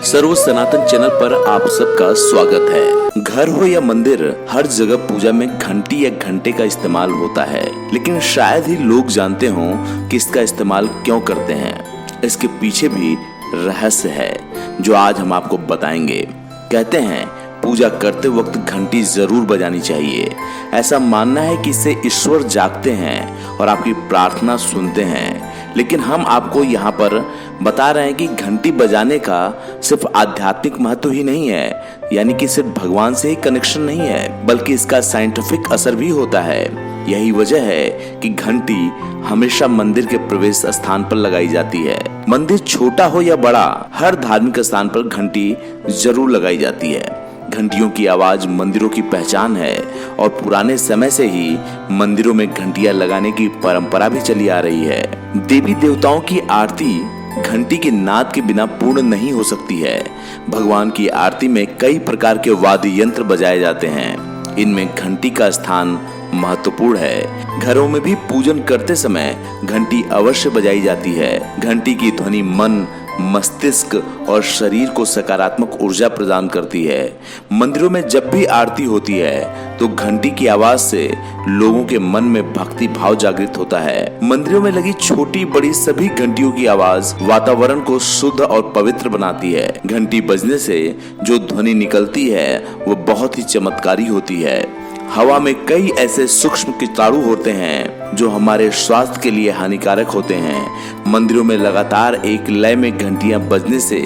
सर्व सनातन channel पर आप सबका स्वागत है। घर हो या मंदिर, हर जगह पूजा में घंटी या घंटे का इस्तेमाल होता है, लेकिन शायद ही लोग जानते हों कि इसका इस्तेमाल क्यों करते हैं। इसके पीछे भी रहस्य है जो आज हम आपको बताएंगे। कहते हैं पूजा करते वक्त घंटी जरूर बजानी चाहिए। ऐसा मानना है कि इससे ईश्वर जागते हैं और आपकी प्रार्थना सुनते हैं। लेकिन हम आपको यहाँ पर बता रहे हैं कि घंटी बजाने का सिर्फ आध्यात्मिक महत्व ही नहीं है, यानी कि सिर्फ भगवान से ही कनेक्शन नहीं है, बल्कि इसका साइंटिफिक असर भी होता है। यही वजह है कि घंटी हमेशा मंदिर के प्रवेश स्थान पर लगाई जाती है। मंदिर छोटा हो या बड़ा, हर धार्मिक स्थान पर घंटी जरूर लगाई जाती है। घंटियों की आवाज मंदिरों की पहचान है और पुराने समय से ही मंदिरों में घंटियां लगाने की परंपरा भी चली आ रही है। देवी देवताओं की आरती घंटी के नाद के बिना पूर्ण नहीं हो सकती है। भगवान की आरती में कई प्रकार के वाद्य यंत्र बजाए जाते हैं। इनमें घंटी का स्थान महत्वपूर्ण है। घरों में भी पूजन करते समय घंटी अवश्य बजाई जाती है। घंटी की ध्वनि मन, मस्तिष्क और शरीर को सकारात्मक ऊर्जा प्रदान करती है। मंदिरों में जब भी आरती होती है तो घंटी की आवाज से लोगों के मन में भक्ति भाव जागृत होता है। मंदिरों में लगी छोटी बड़ी सभी घंटियों की आवाज वातावरण को शुद्ध और पवित्र बनाती है। घंटी बजने से जो ध्वनि निकलती है वो बहुत ही चमत्कारी होती है। हवा में कई ऐसे सूक्ष्म कीटाणु होते हैं जो हमारे स्वास्थ्य के लिए हानिकारक होते हैं। मंदिरों में लगातार एक लय में घंटियां बजने से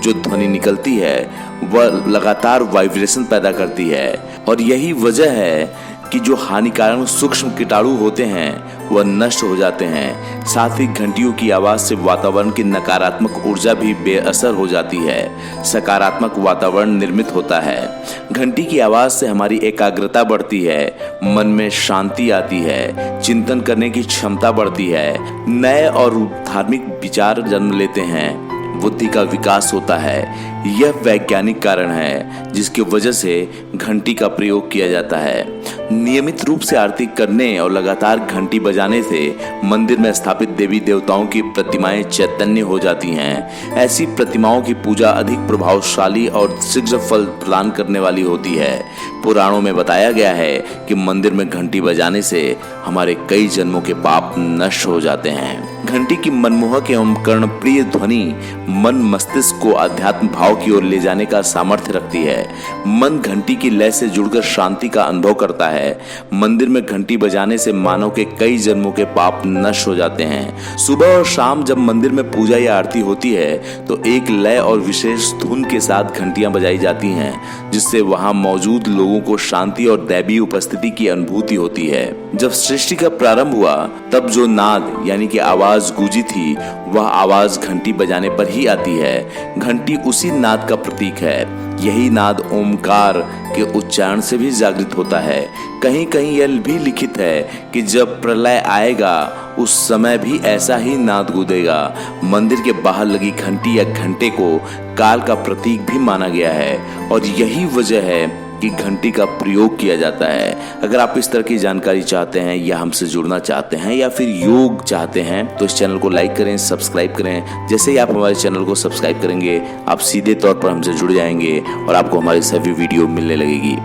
जो ध्वनि निकलती है वह लगातार वाइब्रेशन पैदा करती है, और यही वजह है कि जो हानिकारक सूक्ष्म कीटाणु होते हैं वह नष्ट हो जाते हैं। साथ ही घंटियों की आवाज से वातावरण की नकारात्मक ऊर्जा भी बेअसर हो जाती है। सकारात्मक वातावरण निर्मित होता है। घंटी की आवाज से हमारी एकाग्रता बढ़ती है, मन में शांति आती है, चिंतन करने की क्षमता बढ़ती है, नए और धार्मिक विचार जन्म लेते हैं, बुद्धि का विकास होता है। यह वैज्ञानिक कारण है जिसकी वजह से घंटी का प्रयोग किया जाता है। नियमित रूप से आरती करने और लगातार घंटी बजाने से मंदिर में स्थापित देवी देवताओं की प्रतिमाएं चैतन्य हो जाती हैं। ऐसी प्रतिमाओं की पूजा अधिक प्रभावशाली और शीघ्र फल प्रदान करने वाली होती है। पुराणों में बताया गया है कि मंदिर में घंटी बजाने से हमारे कई जन्मों के पाप नष्ट हो जाते हैं। घंटी की मनमोहक एवं कर्णप्रिय ध्वनि मन मस्तिष्क को आध्यात्म भाव की ओर ले जाने का सामर्थ्य रखती है। मन घंटी की लय से जुड़कर शांति का अनुभव करता है। मंदिर में घंटी बजाने से मानव के कई जन्मों के पाप नष्ट हो जाते हैं। सुबह और शाम जब मंदिर में पूजा या आरती होती है तो एक लय और विशेष धुन के साथ घंटियां बजाई जाती हैं, जिससे वहां मौजूद लोगों को शांति और दैवीय उपस्थिति की अनुभूति होती है। जब सृष्टि का प्रारंभ हुआ तब जो नाद यानी कि आवाज गूंजी थी वह आवाज घंटी बजाने पर ही आती है। घंटी उसी नाद का प्रतीक है। यही नाद ओमकार के उच्चारण से भी जागृत होता है। कहीं कहीं यह भी लिखित है कि जब प्रलय आएगा उस समय भी ऐसा ही नाद गूंजेगा। मंदिर के बाहर लगी घंटी या घंटे को काल का प्रतीक भी माना गया है, और यही वजह है कि घंटी का प्रयोग किया जाता है। अगर आप इस तरह की जानकारी चाहते हैं या हमसे जुड़ना चाहते हैं या फिर योग चाहते हैं तो इस चैनल को लाइक करें, सब्सक्राइब करें। जैसे ही आप हमारे चैनल को सब्सक्राइब करेंगे आप सीधे तौर पर हमसे जुड़ जाएंगे और आपको हमारी सभी वीडियो मिलने लगेगी।